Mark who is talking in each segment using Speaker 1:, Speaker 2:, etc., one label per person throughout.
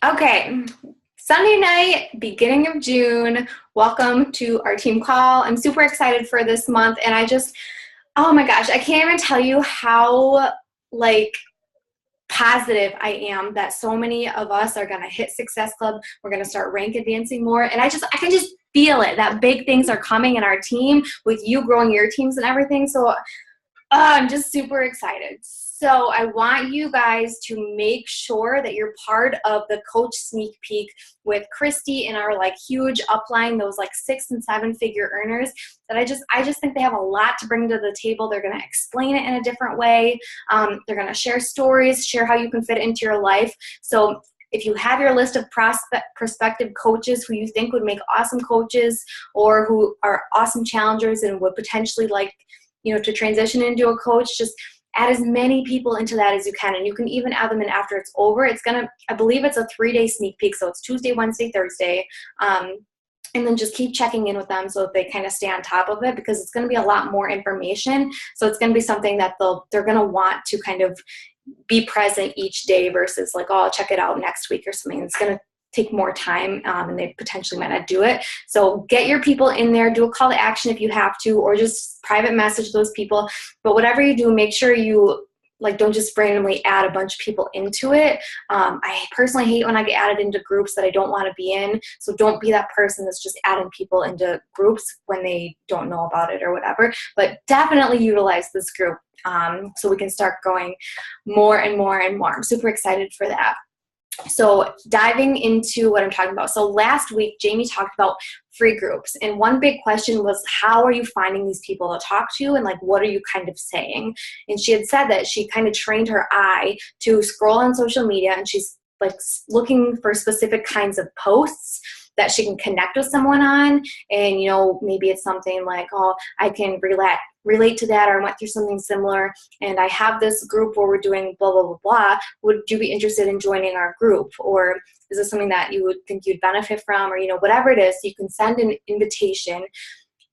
Speaker 1: Okay, Sunday night, beginning of June. Welcome to our team call. I'm super excited for this month, and oh my gosh, I can't even tell you how like positive I am that so many of us are gonna hit Success Club. We're gonna start rank advancing more, and I can just feel it that big things are coming in our team with you growing your teams and everything. So I'm just super excited. So I want you guys to make sure that you're part of the coach sneak peek with Christy and our like huge upline, those like 6 and 7 figure earners that I just think they have a lot to bring to the table. They're going to explain it in a different way. They're going to share stories, share how you can fit it into your life. So if you have your list of prospective coaches who you think would make awesome coaches or who are awesome challengers and would potentially like, to transition into a coach, just add as many people into that as you can. And you can even add them in after it's over. I believe it's a 3-day sneak peek. So it's Tuesday, Wednesday, Thursday. And then just keep checking in with them so that they kind of stay on top of it, because it's going to be a lot more information. So it's going to be something that they're going to want to kind of be present each day versus like, oh, I'll check it out next week or something. It's going to take more time and they potentially might not do it. So get your people in there, do a call to action if you have to, or just private message those people. But whatever you do, make sure you don't just randomly add a bunch of people into it. I personally hate when I get added into groups that I don't want to be in. So don't be that person that's just adding people into groups when they don't know about it or whatever. But definitely utilize this group so we can start going more and more and more. I'm super excited for that. So diving into what I'm talking about. So last week, Jamie talked about free groups. And one big question was, how are you finding these people to talk to? And like, what are you kind of saying? And she had said that she kind of trained her eye to scroll on social media, and she's like looking for specific kinds of posts that she can connect with someone on. And, maybe it's something like, oh, I can relate to that, or I went through something similar, and I have this group where we're doing blah, blah, blah, blah. Would you be interested in joining our group? Or is this something that you would think you'd benefit from? Or, whatever it is, you can send an invitation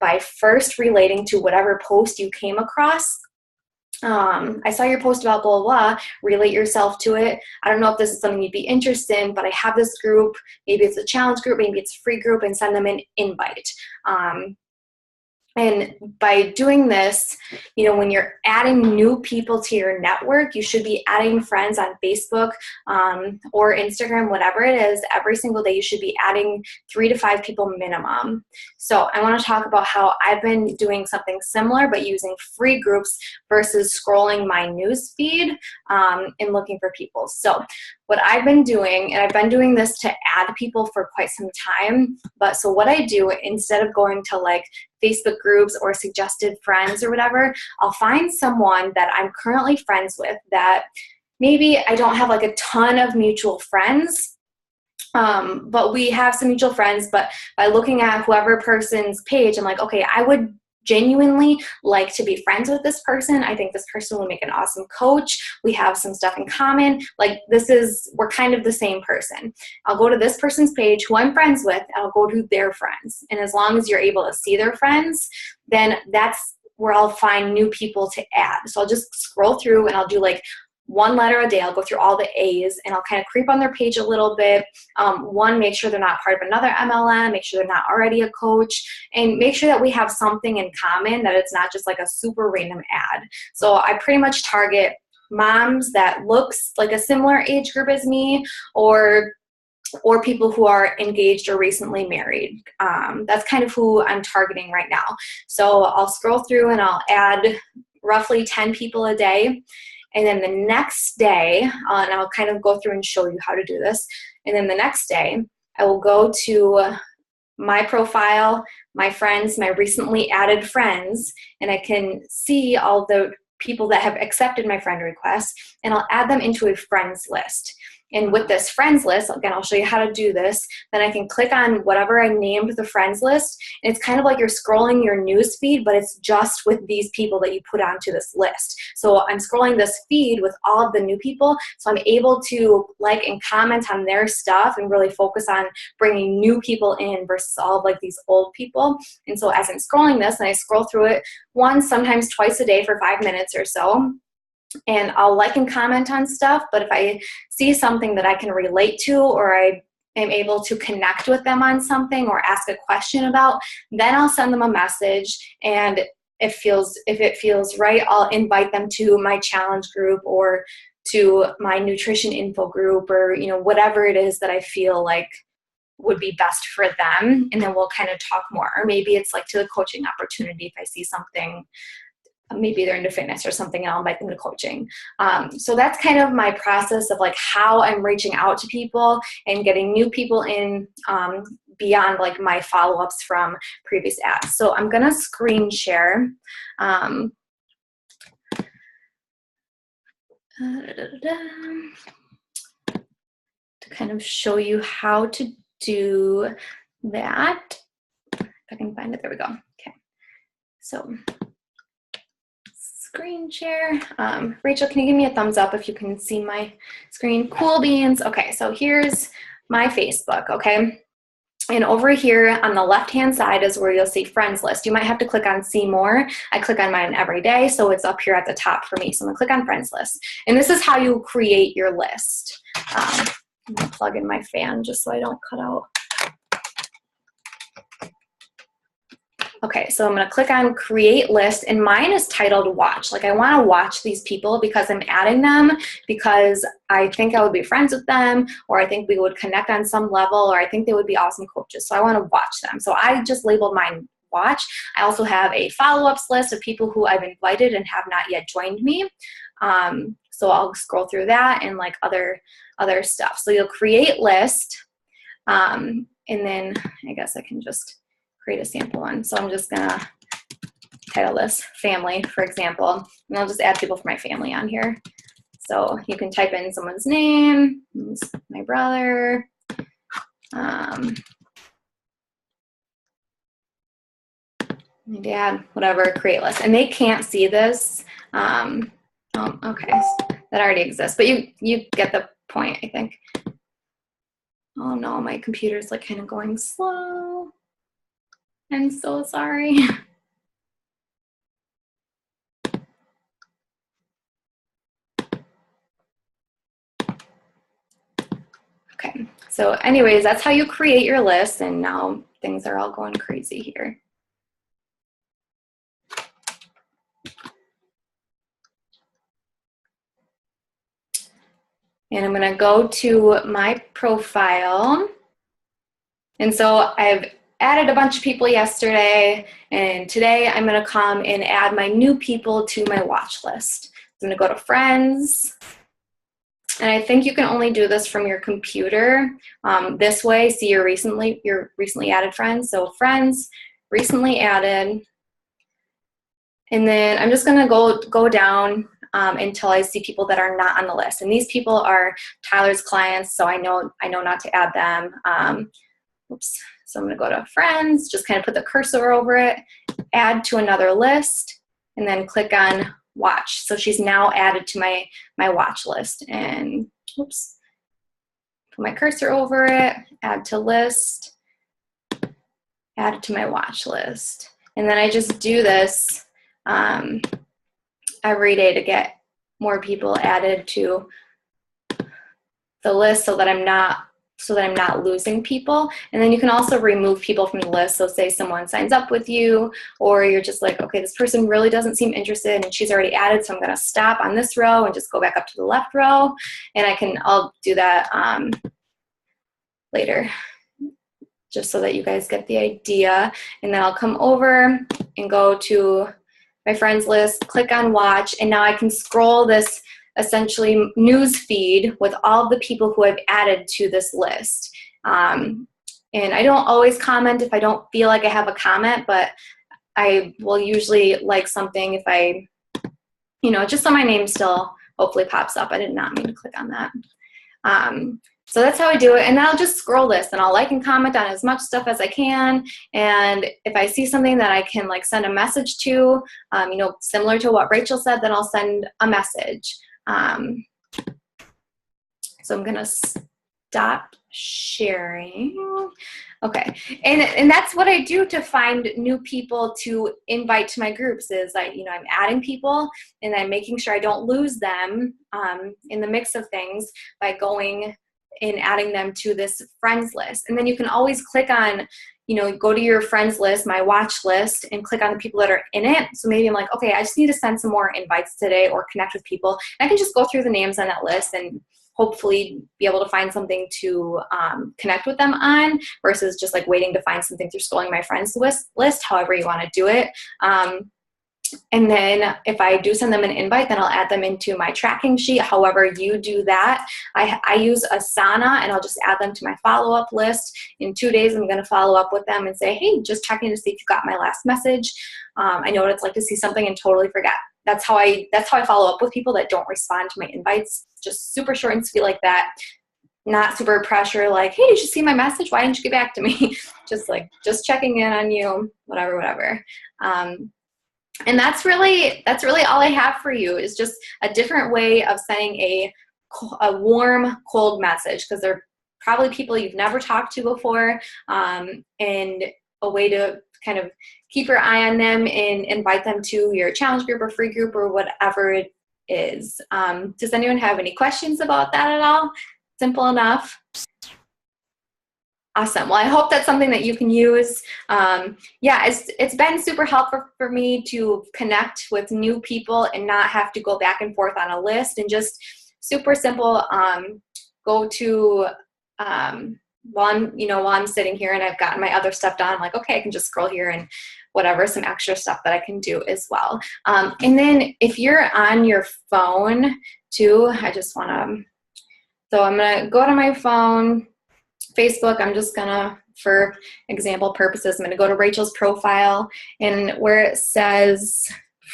Speaker 1: by first relating to whatever post you came across. I saw your post about blah, blah, blah, relate yourself to it. I don't know if this is something you'd be interested in, but I have this group. Maybe it's a challenge group, maybe it's a free group, and send them an invite. And by doing this, when you're adding new people to your network, you should be adding friends on Facebook or Instagram, whatever it is. Every single day, you should be adding 3 to 5 people minimum. So I want to talk about how I've been doing something similar, but using free groups versus scrolling my news feed and looking for people. So what I've been doing, and I've been doing this to add people for quite some time, but so what I do, instead of going to like Facebook groups or suggested friends or whatever, I'll find someone that I'm currently friends with that maybe I don't have like a ton of mutual friends, but we have some mutual friends. But by looking at whoever person's page, I'm like, okay, I would genuinely like to be friends with this person. I think this person will make an awesome coach. We have some stuff in common. Like we're kind of the same person. I'll go to this person's page who I'm friends with, and I'll go to their friends. And as long as you're able to see their friends, then that's where I'll find new people to add. So I'll just scroll through and I'll do like 1 letter a day. I'll go through all the A's and I'll kind of creep on their page a little bit. Make sure they're not part of another MLM, make sure they're not already a coach, and make sure that we have something in common, that it's not just like a super random ad. So I pretty much target moms that looks like a similar age group as me, or people who are engaged or recently married. That's kind of who I'm targeting right now. So I'll scroll through and I'll add roughly 10 people a day. And then the next day, and I'll kind of go through and show you how to do this. And then the next day, I will go to my profile, my friends, my recently added friends, and I can see all the people that have accepted my friend request, and I'll add them into a friends list. And with this friends list, again, I'll show you how to do this. Then I can click on whatever I named the friends list. And it's kind of like you're scrolling your news feed, but it's just with these people that you put onto this list. So I'm scrolling this feed with all of the new people. So I'm able to like and comment on their stuff and really focus on bringing new people in versus all of like these old people. And so as I'm scrolling this, and I scroll through it once, sometimes twice a day for 5 minutes or so, and I'll like and comment on stuff, but if I see something that I can relate to, or I am able to connect with them on something or ask a question about, then I'll send them a message, and if it feels right, I'll invite them to my challenge group or to my nutrition info group, or whatever it is that I feel like would be best for them, and then we'll kind of talk more. Or maybe it's like to the coaching opportunity if I see something. Maybe they're into fitness or something, and I'll invite them to coaching. So that's kind of my process of like how I'm reaching out to people and getting new people in beyond like my follow-ups from previous ads. So I'm gonna screen share. To kind of show you how to do that. If I can find it, there we go. Okay, so screen share. Rachel, can you give me a thumbs up if you can see my screen? Cool beans. Okay, so here's my Facebook, okay? And over here on the left-hand side is where you'll see friends list. You might have to click on see more. I click on mine every day, so it's up here at the top for me. So I'm gonna click on friends list. And this is how you create your list. I'm gonna plug in my fan just so I don't cut out. Okay, so I'm gonna click on create list, and mine is titled watch. Like I wanna watch these people because I'm adding them because I think I would be friends with them, or I think we would connect on some level, or I think they would be awesome coaches. So I wanna watch them. So I just labeled mine watch. I also have a follow-ups list of people who I've invited and have not yet joined me. So I'll scroll through that and like other stuff. So you'll create list, and then I guess I can just create a sample one. So I'm just gonna title this family, for example, and I'll just add people from my family on here. So you can type in someone's name, my brother, my dad, whatever, create list. And they can't see this. Oh, okay, that already exists, but you get the point, I think. Oh no, my computer's like kind of going slow. I'm so sorry. Okay, so anyways, that's how you create your list, and now things are all going crazy here. And I'm gonna go to my profile. And so I've added a bunch of people yesterday, and today I'm gonna come and add my new people to my watch list. I'm gonna go to friends, and I think you can only do this from your computer. This way, see your recently added friends. So friends, recently added, and then I'm just gonna go down until I see people that are not on the list. And these people are Tyler's clients, so I know not to add them. Oops. So I'm gonna go to friends, just kind of put the cursor over it, add to another list, and then click on watch. So she's now added to my watch list. And oops, put my cursor over it, add to list, add it to my watch list. And then I just do this every day to get more people added to the list so that I'm not losing people. And then you can also remove people from the list. So say someone signs up with you, or you're just like, okay, this person really doesn't seem interested and she's already added, so I'm gonna stop on this row and just go back up to the left row. And I'll do that later, just so that you guys get the idea. And then I'll come over and go to my friends list, click on watch, and now I can scroll this essentially news feed with all of the people who I've added to this list. And I don't always comment if I don't feel like I have a comment, but I will usually like something if I, just so my name still hopefully pops up. I did not mean to click on that. So that's how I do it. And I'll just scroll this and I'll like and comment on as much stuff as I can. And if I see something that I can like send a message to, similar to what Rachel said, then I'll send a message. So I'm gonna stop sharing. Okay, and that's what I do to find new people to invite to my groups is I'm adding people and I'm making sure I don't lose them in the mix of things by going and adding them to this friends list. And then you can always click on, go to your friends list, my watch list, and click on the people that are in it. So maybe I'm like, okay, I just need to send some more invites today or connect with people. And I can just go through the names on that list and hopefully be able to find something to connect with them on versus just like waiting to find something through scrolling my friends list, however you want to do it. And then if I do send them an invite, then I'll add them into my tracking sheet. However you do that, I use Asana and I'll just add them to my follow-up list. In 2 days, I'm going to follow up with them and say, hey, just checking to see if you got my last message. I know what it's like to see something and totally forget. That's how I follow up with people that don't respond to my invites. Just super short and sweet like that. Not super pressure like, hey, did you see my message? Why didn't you get back to me? just checking in on you, whatever. And that's really all I have for you is just a different way of sending a warm, cold message because they're probably people you've never talked to before, and a way to kind of keep your eye on them and invite them to your challenge group or free group or whatever it is. Does anyone have any questions about that at all? Simple enough. Awesome. Well, I hope that's something that you can use. It's been super helpful for me to connect with new people and not have to go back and forth on a list and just super simple. Go to while I'm sitting here and I've gotten my other stuff done. I'm like, okay, I can just scroll here and whatever, some extra stuff that I can do as well. And then if you're on your phone too, so I'm gonna go to my phone. Facebook, I'm just gonna, for example purposes, I'm gonna go to Rachel's profile and where it says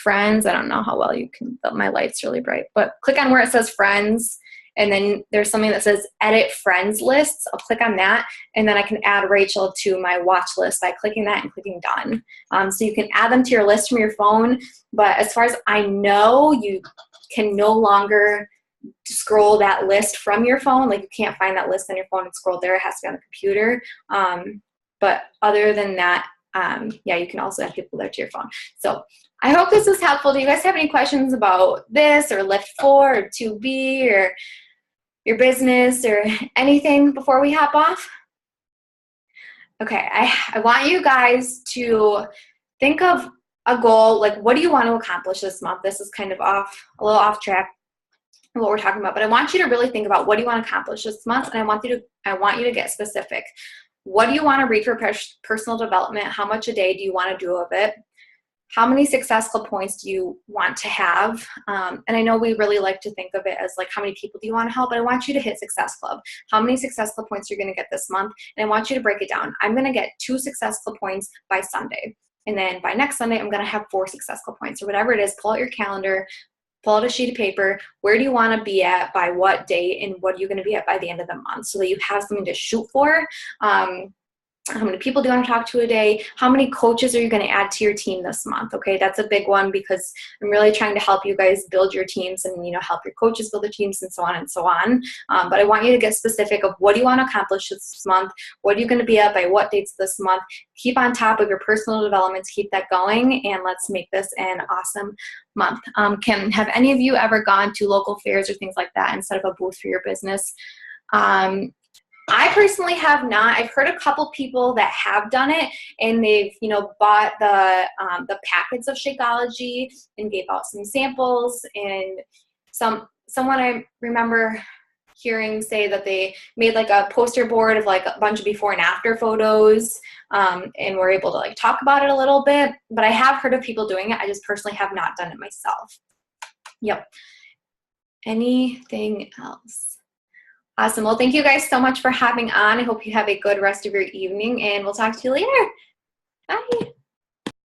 Speaker 1: friends, I don't know how well you can, my light's really bright, but click on where it says friends and then there's something that says edit friends lists. I'll click on that and then I can add Rachel to my watch list by clicking that and clicking done. So you can add them to your list from your phone, but as far as I know, you can no longer scroll that list from your phone. Like you can't find that list on your phone and scroll there. It has to be on the computer. But other than that, you can also add people there to your phone. So I hope this was helpful. Do you guys have any questions about this or Lift 4 or 2B or your business or anything before we hop off? Okay, I want you guys to think of a goal. Like, what do you want to accomplish this month? This is kind of a little off track what we're talking about, but I want you to really think about what do you want to accomplish this month, and I want you to get specific. What do you want to read for personal development? How much a day do you want to do of it? How many Success Club points do you want to have? And I know we really like to think of it as like how many people do you want to help, but I want you to hit Success Club. How many Success Club points you're going to get this month? And I want you to break it down. I'm going to get 2 Success Club points by Sunday. And then by next Sunday, I'm going to have 4 Success Club points or whatever it is. Pull out your calendar. Pull out a sheet of paper. Where do you want to be at by what date and what are you going to be at by the end of the month so that you have something to shoot for. How many people do you want to talk to a day? How many coaches are you going to add to your team this month? Okay, that's a big one because I'm really trying to help you guys build your teams and help your coaches build their teams and so on and so on. But I want you to get specific of what do you want to accomplish this month? What are you going to be at by what dates this month? Keep on top of your personal development to keep that going, and let's make this an awesome month. Have any of you ever gone to local fairs or things like that and set up a booth for your business? I personally have not. I've heard a couple people that have done it, and they've, bought the packets of Shakeology and gave out some samples. And someone I remember hearing say that they made like a poster board of like a bunch of before and after photos, and were able to like talk about it a little bit. But I have heard of people doing it. I just personally have not done it myself. Yep. Anything else? Awesome. Well, thank you guys so much for having on. I hope you have a good rest of your evening, and we'll talk to you later. Bye.